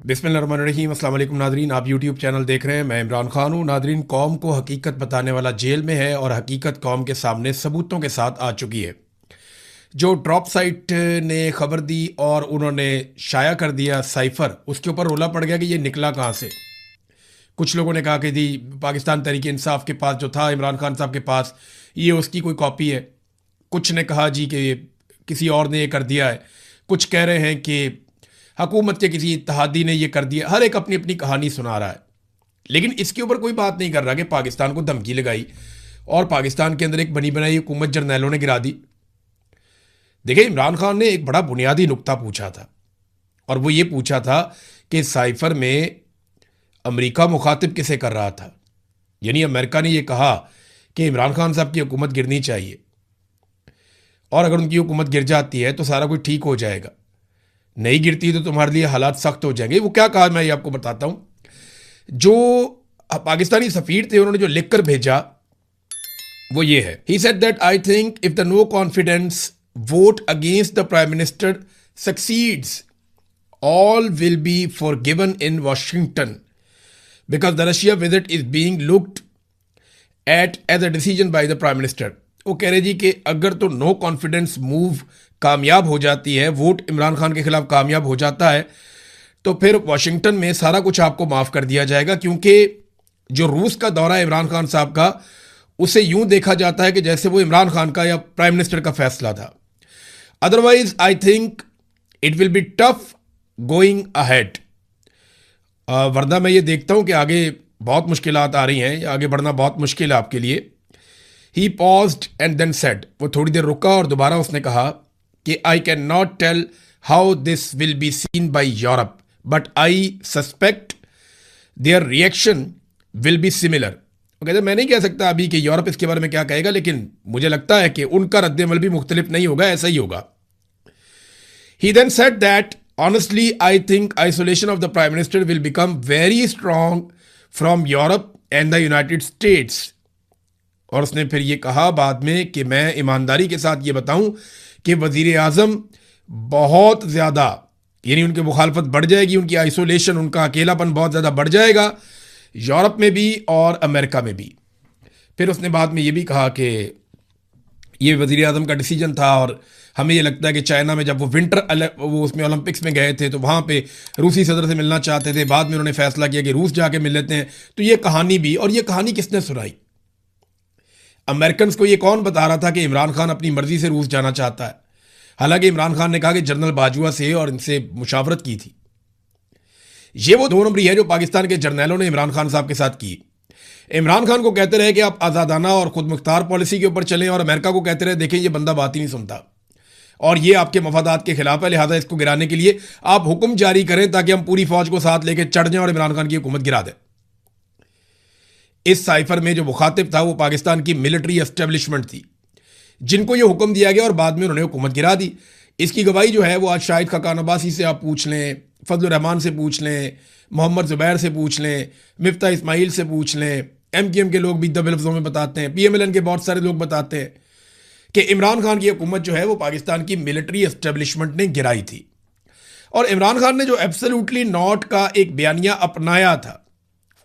बिस्मिल्लाहिर्रहमानिर्रहीम। अस्सलाम वालेकुम नादरीन, आप यूट्यूब चैनल देख रहे हैं। मैं इमरान खान हूँ। नादरीन, कौम को हकीकत बताने वाला जेल में है और हकीकत कौम के सामने सबूतों के साथ आ चुकी है। जो ड्रॉप साइट ने खबर दी और उन्होंने शाया कर दिया साइफर, उसके ऊपर रोला पड़ गया कि ये निकला कहाँ से। कुछ लोगों ने कहा कि जी पाकिस्तान तहरीक इंसाफ के पास जो था इमरान खान साहब के पास, ये उसकी कोई कॉपी है। कुछ ने कहा जी कि किसी और ने ये कर दिया है। कुछ कह रहे हैं कि हकूमत के किसी इत्तेहादी ने ये कर दिया। हर एक अपनी अपनी कहानी सुना रहा है, लेकिन इसके ऊपर कोई बात नहीं कर रहा कि पाकिस्तान को धमकी लगाई और पाकिस्तान के अंदर एक बनी बनाई हुकूमत जर्नैलों ने गिरा दी। देखिए, इमरान खान ने एक बड़ा बुनियादी नुक्ता पूछा था और वो ये पूछा था कि साइफर में अमेरिका मुखातिब किसे कर रहा था। यानी अमेरिका ने यह कहा कि इमरान खान साहब की हुकूमत गिरनी चाहिए और अगर उनकी हुकूमत गिर जाती है तो सारा कुछ ठीक हो जाएगा, नहीं गिरती तो तुम्हारे लिए हालात सख्त हो जाएंगे। वो क्या कहा मैं ये आपको बताता हूं। जो पाकिस्तानी सफीर थे उन्होंने जो लिखकर भेजा वो ये है। He said that I think if the no confidence vote against the prime minister succeeds all will be forgiven in Washington because the Russia visit is being looked at as a decision by the Prime Minister। वो कह रहे जी कि अगर तो no confidence move कामयाब हो जाती है, वोट इमरान खान के खिलाफ कामयाब हो जाता है, तो फिर वाशिंगटन में सारा कुछ आपको माफ कर दिया जाएगा। क्योंकि जो रूस का दौरा है इमरान खान साहब का, उसे यूं देखा जाता है कि जैसे वो इमरान खान का या प्राइम मिनिस्टर का फैसला था। Otherwise I think it will be tough going ahead. वरना मैं ये देखता हूं कि आगे बहुत मुश्किलात आ रही हैं, आगे बढ़ना बहुत मुश्किल है आपके लिए। He paused and then said, वो थोड़ी देर रुका और दोबारा उसने कहा कि I can not tell how this will be seen by Europe but I suspect their reaction will be similar. वो कहते मैं नहीं कह सकता अभी कि यूरोप इसके बारे में क्या कहेगा, लेकिन मुझे लगता है कि उनका रद्देमल भी मुख्तलिफ नहीं होगा, ऐसा ही होगा। He then said that honestly I think isolation of the prime minister will become very strong from Europe and the United States। और उसने फिर ये कहा बाद में कि मैं ईमानदारी के साथ ये बताऊं कि वजीर आजम बहुत ज़्यादा, यानी उनकी मुखालफत बढ़ जाएगी, उनकी आइसोलेशन, उनका अकेलापन बहुत ज़्यादा बढ़ जाएगा यूरोप में भी और अमेरिका में भी। फिर उसने बाद में ये भी कहा कि ये वजीर आजम का डिसीजन था और हमें ये लगता है कि चाइना में जब वो वो उसमें ओलंपिक्स में गए थे तो वहाँ पे रूसी सदर से मिलना चाहते थे, बाद में उन्होंने फैसला किया कि रूस जाके मिल लेते हैं। तो ये कहानी भी, और ये कहानी किसने सुनाई? अमेरिकन को ये कौन बता रहा था कि इमरान खान अपनी मर्जी से रूस जाना चाहता है? हालांकि इमरान खान ने कहा कि जनरल बाजवा से और इनसे मुशावरत की थी। ये वो 2 नंबरी है जो पाकिस्तान के जर्नैलों ने इमरान खान साहब के साथ की। इमरान खान को कहते रहे कि आप आज़ादाना और खुद मुख्तार पॉलिसी के ऊपर चलें, और अमेरिका को कहते रहे देखें ये बंदा बात ही नहीं सुनता और ये आपके मफादात के खिलाफ है, लिहाजा इसको गिराने के लिए आप हुक्म जारी करें ताकि हम पूरी फौज को साथ लेकर चढ़ जाएं और इमरान खान की हुकूमत गिरा दें। इस साइफर में जो मुखातिब था वो पाकिस्तान की मिलिट्री एस्टेब्लिशमेंट थी, जिनको ये हुक्म दिया गया और बाद में उन्होंने हुकूमत गिरा दी। इसकी गवाही जो है वो आज शाहिद खाकान अब्बासी से आप पूछ लें, फजल रहमान से पूछ लें, मोहम्मद जुबैर से पूछ लें, मिफ्ता इस्माइल से पूछ लें। MKM के लोग भी दबे लफ्ज़ों में बताते हैं, PMLN के बहुत सारे लोग बताते हैं कि इमरान खान की हुकूमत जो है वो पाकिस्तान की मिलिट्री एस्टेब्लिशमेंट ने गिराई थी। और इमरान खान ने जो एब्सोल्युटली नॉट का एक बयानिया अपनाया था,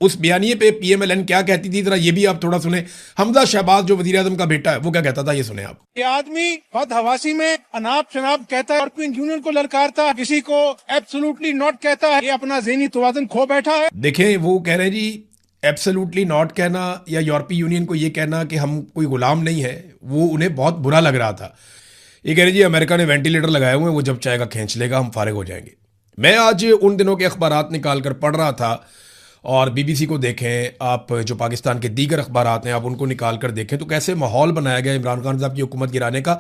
उस बयानिए पे PMLN क्या कहती थी, जरा ये भी आप थोड़ा सुने। हमजा शहबाज जो वजीर आजम का बेटा है वो क्या कहता था, ये सुने आप। ये आदमी बहुत हवासी में अनाप शनाप कहता है, यूरोपियन यूनियन को ललकारता, किसी को एब्सोल्युटली नॉट कहता है। ये अपना ज़हनी तवाज़ुन खो बैठा है। देखें, वो कह रहे हैं जी एब्सोल्युटली नॉट कहना या यूरोपीय यूनियन को ये कहना कि हम कोई गुलाम नहीं है, वो उन्हें बहुत बुरा लग रहा था। ये कह रहे जी अमेरिका ने वेंटिलेटर लगाए हुए हैं, वो जब चाहेगा खींच लेगा, हम फारिग हो जाएंगे। मैं आज उन दिनों के अखबारात निकाल कर पढ़ रहा था, और BBC को देखें आप, जो पाकिस्तान के दीगर अखबारात हैं आप उनको निकाल कर देखें तो कैसे माहौल बनाया गया इमरान खान साहब की हुकूमत गिराने का।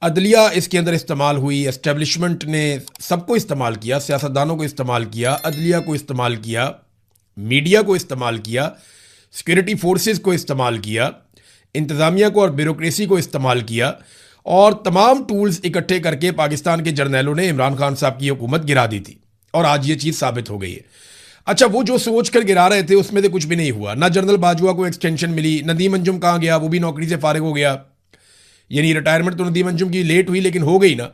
अदलिया इसके अंदर इस्तेमाल हुई, एस्टेब्लिशमेंट ने सबको इस्तेमाल किया, सियासतदानों को इस्तेमाल किया, अदलिया को इस्तेमाल किया, मीडिया को इस्तेमाल किया, सिक्योरिटी फोर्सेस को इस्तेमाल किया, इंतज़ामिया को और ब्यूरोक्रेसी को इस्तेमाल किया, और तमाम टूल्स इकट्ठे करके पाकिस्तान के जर्नैलों ने इमरान खान साहब की हुकूमत गिरा दी थी। और आज ये चीज़ साबित हो गई है। अच्छा, वो जो सोच कर गिरा रहे थे उसमें से कुछ भी नहीं हुआ। ना जनरल बाजवा को एक्सटेंशन मिली, नदीम अंजुम कहाँ गया, वो भी नौकरी से फारिग हो गया। यानी रिटायरमेंट तो नदीम अंजुम की लेट हुई लेकिन हो गई ना।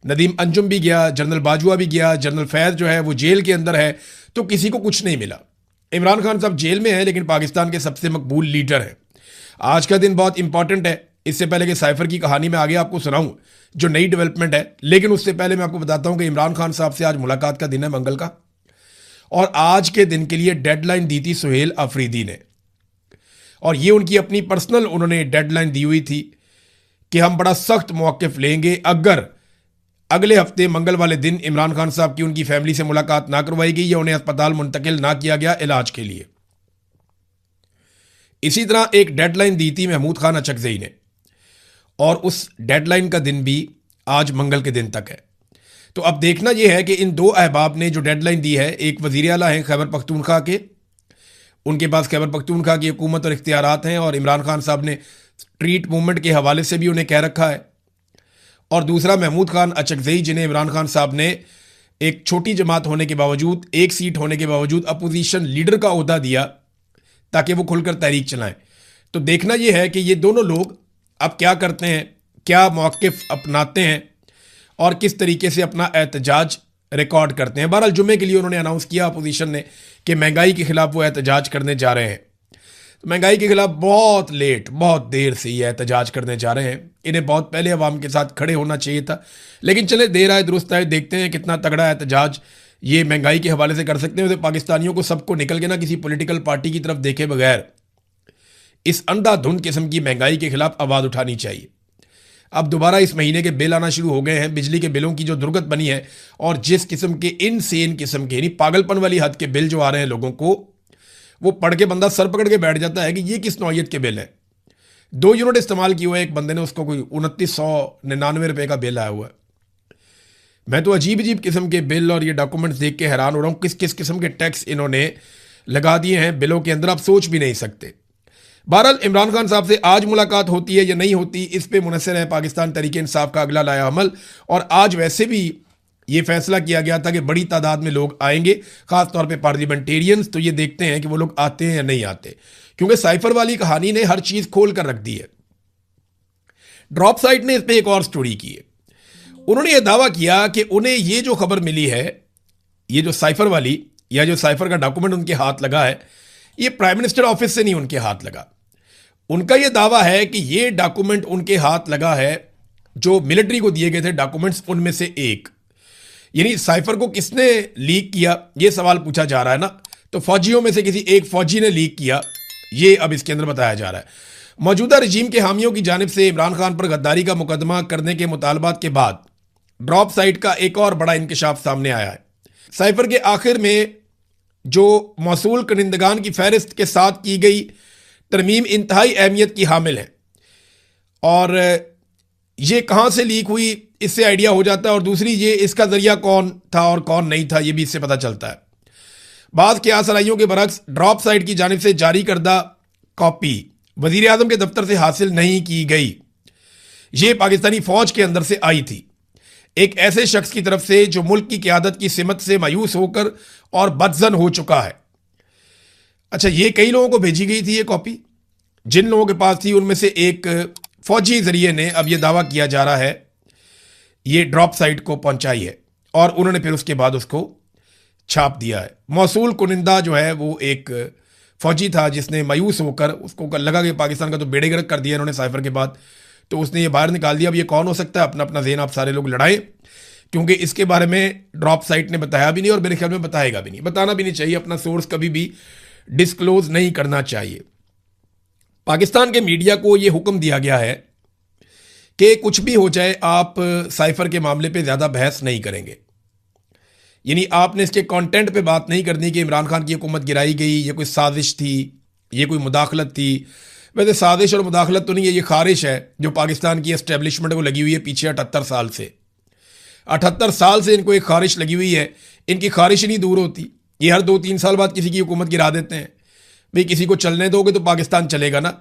नदीम अंजुम भी गया, जनरल बाजवा भी गया, जनरल फैज़ जो है वो जेल के अंदर है, तो किसी को कुछ नहीं मिला। इमरान खान साहब जेल में है, लेकिन पाकिस्तान के सबसे मकबूल लीडर हैं। आज का दिन बहुत इंपॉर्टेंट है। इससे पहले कि साइफर की कहानी में आगे आपको सुनाऊं जो नई डेवलपमेंट है, लेकिन उससे पहले मैं आपको बताता हूं कि इमरान खान साहब से आज मुलाकात का दिन है, मंगल का। और आज के दिन के लिए डेडलाइन दी थी सुहेल अफरीदी ने, और ये उनकी अपनी पर्सनल उन्होंने डेडलाइन दी हुई थी कि हम बड़ा सख्त मौक़िफ़ लेंगे अगर अगले हफ्ते मंगल वाले दिन इमरान खान साहब की उनकी फैमिली से मुलाकात ना करवाई गई या उन्हें अस्पताल मुंतकिल ना किया गया इलाज के लिए। इसी तरह एक डेडलाइन दी थी महमूद खान अचकज़ई ने, और उस डेडलाइन का दिन भी आज मंगल के दिन तक है। तो अब देखना यह है कि इन दो अहबाब ने जो डेडलाइन दी है, एक वज़ीर आला हैं खैबर पख्तूनख्वा के, उनके पास खैबर पख्तूनख्वा की हुकूमत और इख्तियारात हैं, और इमरान खान साहब ने स्ट्रीट मूवमेंट के हवाले से भी उन्हें कह रखा है। और दूसरा महमूद खान अचकज़ई, जिन्हें इमरान खान साहब ने एक छोटी जमात होने के बावजूद, एक सीट होने के बावजूद अपोजिशन लीडर का ओहदा दिया ताकि वो खुलकर तहरीक चलाएं। तो देखना यह है कि ये दोनों लोग अब क्या करते हैं, क्या मौक़िफ़ अपनाते हैं और किस तरीके से अपना एहतजाज रिकॉर्ड करते हैं। बहरहाल जुमे के लिए उन्होंने अनाउंस किया अपोजिशन ने कि महंगाई के खिलाफ वो एहतजाज करने जा रहे हैं। तो महंगाई के खिलाफ बहुत लेट, बहुत देर से ये एहतजाज करने जा रहे हैं। इन्हें बहुत पहले अवाम के साथ खड़े होना चाहिए था, लेकिन चले देर आए दुरुस्त आए, देखते हैं कितना तगड़ा एहतजाज ये महंगाई के हवाले से कर सकते हैं। तो पाकिस्तानियों को सबको निकल के ना किसी पॉलिटिकल पार्टी की तरफ देखे बगैर इस अंधाधुंध किस्म की महंगाई के खिलाफ आवाज़ उठानी चाहिए। अब दोबारा इस महीने के बिल आना शुरू हो गए हैं, बिजली के बिलों की जो दुर्गत बनी है, और जिस किस्म के इनसेन किस्म के यानी पागलपन वाली हद के बिल जो आ रहे हैं लोगों को, वो पढ़ के बंदा सर पकड़ के बैठ जाता है कि ये किस नौयत के बिल हैं। 2 यूनिट इस्तेमाल किए हुए एक बंदे ने, उसको कोई 2999 रुपये का बिल आया हुआ है। मैं तो अजीब अजीब किस्म के बिल और ये डॉक्यूमेंट्स देख के हैरान हो रहा हूँ, किस किस किस्म के टैक्स इन्होंने लगा दिए हैं बिलों के अंदर, आप सोच भी नहीं सकते। बहरहाल इमरान खान साहब से आज मुलाकात होती है या नहीं होती, इस पे मुनसर है पाकिस्तान तहरीक इंसाफ का अगला लाया अमल। और आज वैसे भी ये फैसला किया गया था कि बड़ी तादाद में लोग आएंगे, खास तौर पे पार्लियामेंटेरियंस। तो ये देखते हैं कि वो लोग आते हैं या नहीं आते, क्योंकि साइफर वाली कहानी ने हर चीज खोल कर रख दी है। ड्रॉप साइट ने इस पर एक और स्टोरी की है। उन्होंने ये दावा किया कि उन्हें ये जो खबर मिली है, ये जो साइफर वाली या जो साइफर का डॉक्यूमेंट उनके हाथ लगा है, ये प्राइम मिनिस्टर ऑफिस से नहीं उनके हाथ लगा। उनका यह दावा है कि ये डॉक्यूमेंट उनके हाथ लगा है जो मिलिट्री को दिए गए थे डॉक्यूमेंट्स, उनमें से एक। यानी साइफर को किसने लीक किया, ये सवाल पूछा जा रहा है ना, तो फौजियों में से किसी एक फौजी ने लीक किया, ये अब इसके अंदर बताया जा रहा है। मौजूदा रजीम के हामियों की जानिब से इमरान खान पर गद्दारी का मुकदमा करने के मुतालबात के बाद ड्रॉप साइट का एक और बड़ा इंकशाफ सामने आया है। साइफर के आखिर में जो मौसूल कनिंदगान की फहरिस्त के साथ की गई तरमीम इंतहाई अहमियत की हामिल है, और ये कहाँ से लीक हुई इससे आइडिया हो जाता है, और दूसरी ये इसका जरिया कौन था और कौन नहीं था, ये भी इससे पता चलता है। बाज़ के आसराइयों के बरक्स ड्रॉप साइट की जानिब से जारी करदा कॉपी वज़ीर आज़म के दफ्तर से हासिल नहीं की गई। ये पाकिस्तानी फौज के अंदर से आई थी, एक ऐसे शख्स की तरफ से जो मुल्क की क़यादत की सिमत से मायूस होकर और बदजन हो चुका है। अच्छा, ये कई लोगों को भेजी गई थी ये कॉपी। जिन लोगों के पास थी उनमें से एक फौजी जरिए ने, अब यह दावा किया जा रहा है, ये ड्रॉप साइट को पहुंचाई है, और उन्होंने फिर उसके बाद उसको छाप दिया है। मौसूल कुनिंदा जो है वो एक फौजी था जिसने मायूस होकर, उसको लगा कि पाकिस्तान का तो बेड़े गर्क कर दिया इन्होंने साइफर के बाद, तो उसने ये बाहर निकाल दिया। अब ये कौन हो सकता है, अपना अपना ज़हन आप सारे लोग लड़ाएं, क्योंकि इसके बारे में ड्रॉप साइट ने बताया भी नहीं और मेरे ख्याल में बताएगा भी नहीं, बताना भी नहीं चाहिए, अपना सोर्स कभी भी डिस्क्लोज नहीं करना चाहिए। पाकिस्तान के मीडिया को यह हुक्म दिया गया है कि कुछ भी हो जाए आप साइफर के मामले पे ज़्यादा बहस नहीं करेंगे, यानी आपने इसके कंटेंट पे बात नहीं करनी कि इमरान खान की हुकूमत गिराई गई, ये कोई साजिश थी, ये कोई मुदाखलत थी। वैसे साजिश और मुदाखलत तो नहीं है, ये खारिश है जो पाकिस्तान की एस्टेब्लिशमेंट को लगी हुई है पीछे 78 साल से। 78 साल से इनको एक खारिश लगी हुई है, इनकी खारिश ही नहीं दूर होती। ये हर 2-3 साल बाद किसी की हुकूमत गिरा देते हैं। भाई किसी को चलने दोगे तो पाकिस्तान चलेगा ना।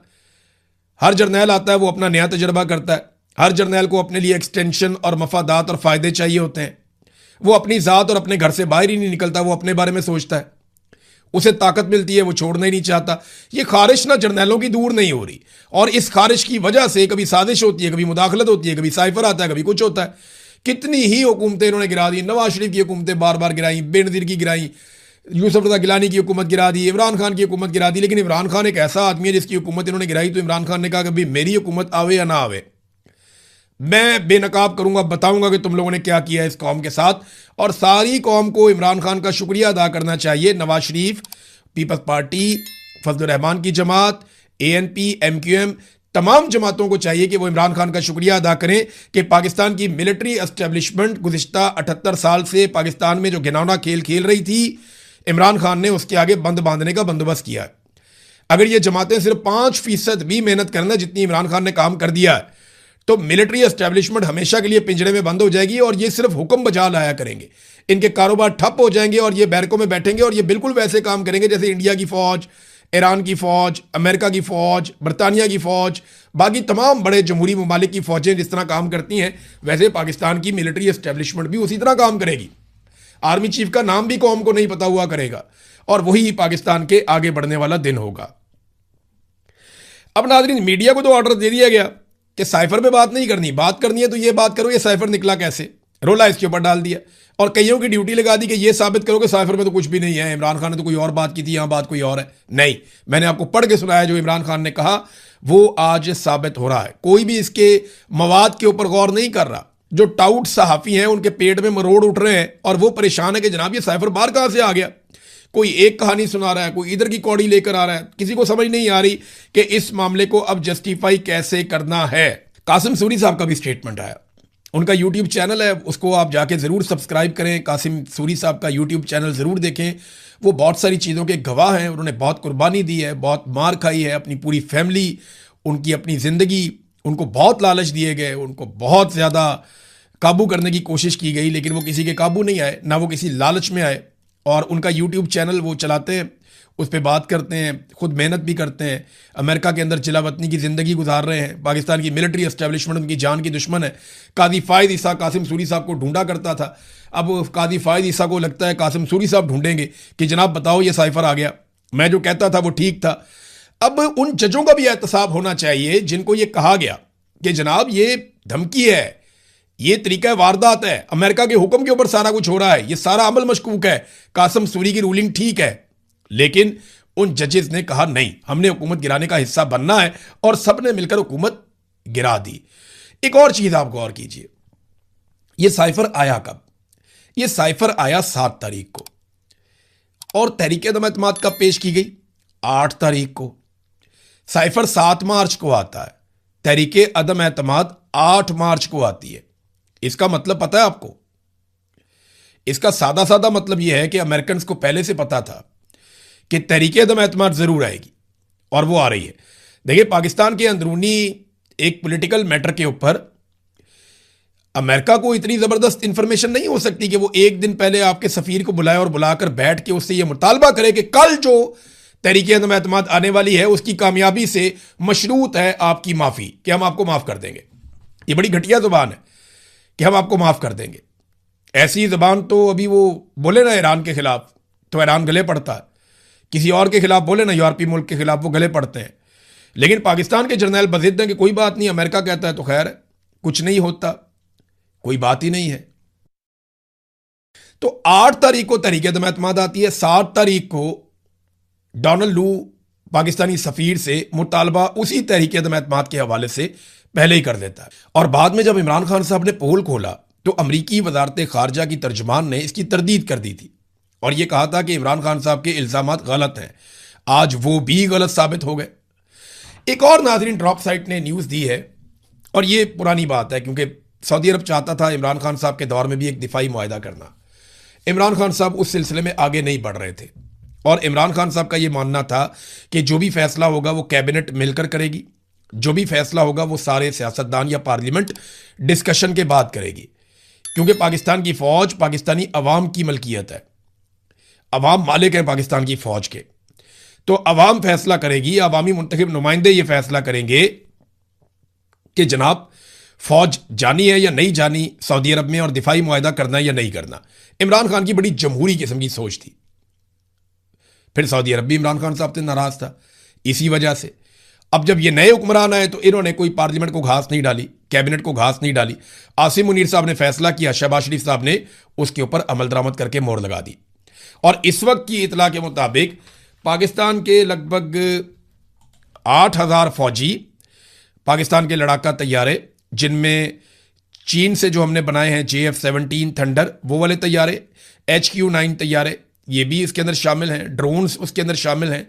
हर जर्नैल आता है वो अपना नया तजर्बा करता है, हर जर्नैल को अपने लिए एक्सटेंशन और मफादात और फ़ायदे चाहिए होते हैं। वो अपनी ज़ात और अपने घर से बाहर ही नहीं निकलता, वो अपने बारे में सोचता है, उसे ताकत मिलती है, वो छोड़ना ही नहीं चाहता। ये खारिश ना जर्नैलों की दूर नहीं हो रही, और इस खारिश की वजह से कभी साजिश होती है, कभी मुदाखलत होती है, कभी साइफर आता है, कभी कुछ होता है। कितनी ही हुकूमतें इन्होंने गिरा दी, नवाज शरीफ की हुकूमतें बार बार गिराई, बेनज़ीर की गिराई, यूसुफ रज़ा गिलानी की हुकूमत गिरा दी, इमरान खान की हुकूमत गिरा दी। लेकिन इमरान खान एक ऐसा आदमी है जिसकी हुकूमत इन्होंने गिराई तो इमरान खान ने कहा कि भाई मेरी हुकूमत आवे या ना आवे, मैं बेनकाब करूंगा, बताऊंगा कि तुम लोगों ने क्या किया इस कौम के साथ। और सारी कौम को इमरान खान का शुक्रिया अदा करना चाहिए। नवाज शरीफ, पीपल्स पार्टी, फजलुर रहमान की जमात, ANP, MQM, तमाम जमातों को चाहिए कि वो इमरान खान का शुक्रिया अदा करें कि पाकिस्तान की मिलिट्री एस्टेब्लिशमेंट गुज़िश्ता 78 साल से पाकिस्तान में जो घिनौना खेल खेल रही थी, इमरान खान ने उसके आगे बंद बांधने का बंदोबस्त किया है। अगर ये जमातें सिर्फ 5% भी मेहनत करना जितनी इमरान खान ने काम कर दिया है तो मिलिट्री एस्टेब्लिशमेंट हमेशा के लिए पिंजरे में बंद हो जाएगी और ये सिर्फ हुक्म बजा लाया करेंगे। इनके कारोबार ठप हो जाएंगे और ये बैरकों में बैठेंगे और ये बिल्कुल वैसे काम करेंगे जैसे इंडिया की फौज, ईरान की फौज, अमेरिका की फौज, बरतानिया की फौज, बाकी तमाम बड़े जमहूरी ममालिक की फौजें जिस तरह काम करती हैं वैसे पाकिस्तान की मिलिट्री एस्टेब्लिशमेंट भी उसी तरह काम करेगी। आर्मी चीफ का नाम भी कौम को नहीं पता हुआ करेगा और वही पाकिस्तान के आगे बढ़ने वाला दिन होगा। अब नाज़रीन, मीडिया को तो ऑर्डर दे दिया गया कि साइफर पे बात नहीं करनी, बात करनी है तो ये बात करो, ये साइफर निकला कैसे, रोला इसके ऊपर डाल दिया और कईयों की ड्यूटी लगा दी कि ये साबित करो कि साइफर में तो कुछ भी नहीं है, इमरान खान ने तो कोई और बात की थी, यहां बात कोई और है। नहीं, मैंने आपको पढ़ के सुनाया जो इमरान खान ने कहा वो आज साबित हो रहा है। कोई भी इसके मवाद के ऊपर गौर नहीं कर रहा। जो टाउट सहाफ़ी हैं उनके पेट में मरोड़ उठ रहे हैं और वो परेशान है कि जनाब ये साइफर बाहर कहां से आ गया। कोई एक कहानी सुना रहा है, कोई इधर की कौड़ी लेकर आ रहा है, किसी को समझ नहीं आ रही कि इस मामले को अब जस्टिफाई कैसे करना है। कासिम सूरी साहब का भी स्टेटमेंट आया, उनका यूट्यूब चैनल है, उसको आप जाके ज़रूर सब्सक्राइब करें। कासिम सूरी साहब का यूट्यूब चैनल ज़रूर देखें। वो बहुत सारी चीज़ों के गवाह हैं, उन्होंने बहुत कुर्बानी दी है, बहुत मार खाई है, अपनी पूरी फैमिली, उनकी अपनी ज़िंदगी, उनको बहुत लालच दिए गए, उनको बहुत ज़्यादा काबू करने की कोशिश की गई लेकिन वो किसी के काबू नहीं आए, ना वो किसी लालच में आए। और उनका यूट्यूब चैनल वो चलाते हैं, उस पर बात करते हैं, खुद मेहनत भी करते हैं, अमेरिका के अंदर चिलावतनी की ज़िंदगी गुजार रहे हैं। पाकिस्तान की मिलिट्री एस्टेब्लिशमेंट उनकी जान की दुश्मन है। काजी फ़ायद ईसा कासिम सूरी साहब को ढूंढा करता था, अब काजी फ़ायद ईसा को लगता है कासिम सूरी साहब ढूंढेंगे कि जनाब बताओ ये साइफर आ गया, मैं जो कहता था वो ठीक था। अब उन जजों का भी एहतसाब होना चाहिए जिनको ये कहा गया कि जनाब ये धमकी है, ये तरीका वारदात है, अमेरिका के हुक्म के ऊपर सारा कुछ हो रहा है, ये सारा अमल मशकूक है, कासिम सूरी की रूलिंग ठीक है। लेकिन उन जजेस ने कहा नहीं, हमने हुकूमत गिराने का हिस्सा बनना है और सबने मिलकर हुकूमत गिरा दी। एक और चीज आप गौर कीजिए, ये साइफर आया कब? ये साइफर आया 7 तारीख को और तहरीक अदम एतमाद कब पेश की गई? 8 तारीख को। साइफर 7 मार्च को आता है, तहरीक अदम एतमाद 8 मार्च को आती है। इसका मतलब पता है आपको? इसका सादा सादा मतलब यह है कि अमेरिकन को पहले से पता था कि तहरीक अदम एतमाद जरूर आएगी और वो आ रही है। देखिए, पाकिस्तान के अंदरूनी एक पॉलिटिकल मैटर के ऊपर अमेरिका को इतनी जबरदस्त इंफॉर्मेशन नहीं हो सकती कि वो एक दिन पहले आपके सफीर को बुलाए और बुलाकर बैठ के उससे ये मुतालबा करे कि कल जो तहरीक अदम एतमाद आने वाली है उसकी कामयाबी से मशरूत है आपकी माफी, कि हम आपको माफ कर देंगे। ये बड़ी घटिया जुबान है कि हम आपको माफ कर देंगे। ऐसी जुबान तो अभी वो बोले ना ईरान के खिलाफ तो ईरान गले पड़ता है, किसी और के खिलाफ बोले ना यूरोपीय मुल्क के खिलाफ वो गले पड़ते हैं। लेकिन पाकिस्तान के जर्नैल बजिद हैं कि कोई बात नहीं, अमेरिका कहता है तो खैर है, कुछ नहीं होता, कोई बात ही नहीं है। तो 8 तारीख को तहरीक अदम एतमाद आती है, 7 तारीख को डोनाल्ड लू पाकिस्तानी सफीर से मुतालबा उसी तहरीक अदम एतमाद के हवाले से पहले ही कर देता है। और बाद में जब इमरान खान साहब ने पोल खोला तो अमरीकी वजारत खारजा की तर्जमान ने इसकी तरदीद कर दी थी और यह कहा था कि इमरान खान साहब के इल्जामात गलत हैं। आज वो भी गलत साबित हो गए। एक और नाजरीन ड्रॉप साइट ने न्यूज़ दी है और ये पुरानी बात है क्योंकि सऊदी अरब चाहता था इमरान खान साहब के दौर में भी एक दिफाई मुआहदा करना। इमरान खान साहब उस सिलसिले में आगे नहीं बढ़ रहे थे और इमरान खान साहब का ये मानना था कि जो भी फैसला होगा वो कैबिनेट मिलकर करेगी, जो भी फैसला होगा वो सारे सियासतदान या पार्लियामेंट डिस्कशन के बाद करेगी, क्योंकि पाकिस्तान की फौज पाकिस्तानी अवाम की मलकियत है, अवाम मालिक हैं पाकिस्तान की फौज के। तो अवाम फैसला करेगी, अवामी मुंतखब नुमाइंदे ये फैसला करेंगे कि जनाब फौज जानी है या नहीं जानी सऊदी अरब में और दिफाई मुआहदा करना है या नहीं करना। इमरान खान की बड़ी जमहूरी किस्म की सोच थी। फिर सऊदी अरब भी इमरान खान साहब से नाराज था इसी वजह से। अब जब ये नए हुक्मरान आए तो इन्होंने कोई पार्लियामेंट को घास नहीं डाली, कैबिनेट को घास नहीं डाली। आसिम मुनीर साहब ने फैसला किया, शहबाज शरीफ साहब ने उसके ऊपर अमल दरामद करके मोहर लगा दी। और इस वक्त की इतला के मुताबिक पाकिस्तान के लगभग 8,000 फौजी, पाकिस्तान के लड़ाका तैयारे, जिनमें चीन से जो हमने बनाए हैं JF-17 थंडर, वो वाले तैयारे, HQ-9 तैयारे, ये भी इसके अंदर शामिल हैं, ड्रोन्स उसके अंदर शामिल हैं,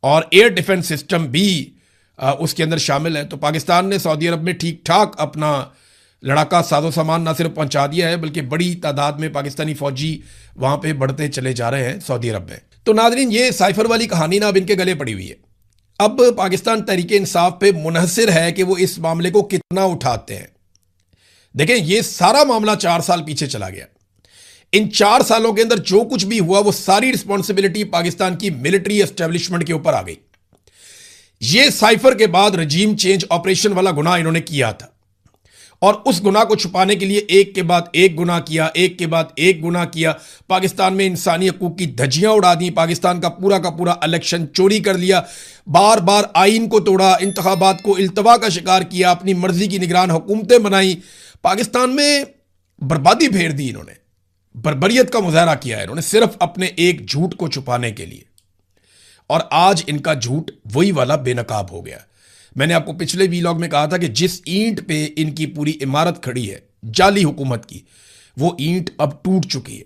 और एयर डिफेंस सिस्टम भी उसके अंदर शामिल है। तो पाकिस्तान ने सऊदी अरब में ठीक ठाक अपना लड़ाका साजो सामान ना सिर्फ पहुंचा दिया है, बल्कि बड़ी तादाद में पाकिस्तानी फौजी वहां पे बढ़ते चले जा रहे हैं सऊदी अरब में। तो नाजरीन, ये साइफर वाली कहानी ना अब इनके गले पड़ी हुई है। अब पाकिस्तान तहरीक इंसाफ पे मुनहसिर है कि वो इस मामले को कितना उठाते हैं। देखें, ये सारा मामला 4 साल पीछे चला गया। इन 4 सालों के अंदर जो कुछ भी हुआ वो सारी रिस्पॉन्सिबिलिटी पाकिस्तान की मिलिट्री एस्टेब्लिशमेंट के ऊपर आ गई। ये साइफर के बाद रजीम चेंज ऑपरेशन वाला गुनाह इन्होंने किया था, और उस गुनाह को छुपाने के लिए एक के बाद एक गुनाह किया, एक के बाद एक गुनाह किया। पाकिस्तान में इंसानी हकूक की धज्जियां उड़ा दी, पाकिस्तान का पूरा इलेक्शन चोरी कर लिया, बार बार आइन को तोड़ा, इंतखाबात को इल्तवा का शिकार किया, अपनी मर्जी की निगरान हुकूमतें बनाई, पाकिस्तान में बर्बादी फेर दी इन्होंने, बर्बरियत का मुजाहरा किया है इन्होंने सिर्फ अपने एक झूठ को छुपाने के लिए। और आज इनका झूठ वही वाला बेनकाब हो गया। मैंने आपको पिछले वीलॉग में कहा था कि जिस ईंट पे इनकी पूरी इमारत खड़ी है जाली हुकूमत की, वो ईंट अब टूट चुकी है।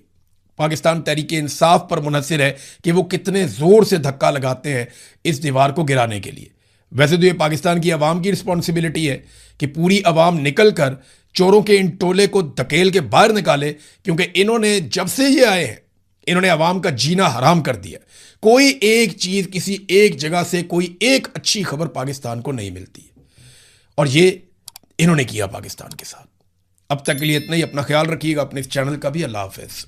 पाकिस्तान तहरीक इंसाफ पर मुनहसिर है कि वो कितने जोर से धक्का लगाते हैं इस दीवार को गिराने के लिए। वैसे तो ये पाकिस्तान की आवाम की रिस्पॉन्सिबिलिटी है कि पूरी आवाम निकल कर चोरों के इन टोले को धकेल के बाहर निकाले, क्योंकि इन्होंने जब से ये आए हैं इन्होंने आवाम का जीना हराम कर दिया। कोई एक चीज, किसी एक जगह से कोई एक अच्छी खबर पाकिस्तान को नहीं मिलती है, और ये इन्होंने किया पाकिस्तान के साथ। अब तक के लिए इतना ही। अपना ख्याल रखिएगा, अपने इस चैनल का भी। अल्लाह हाफिज।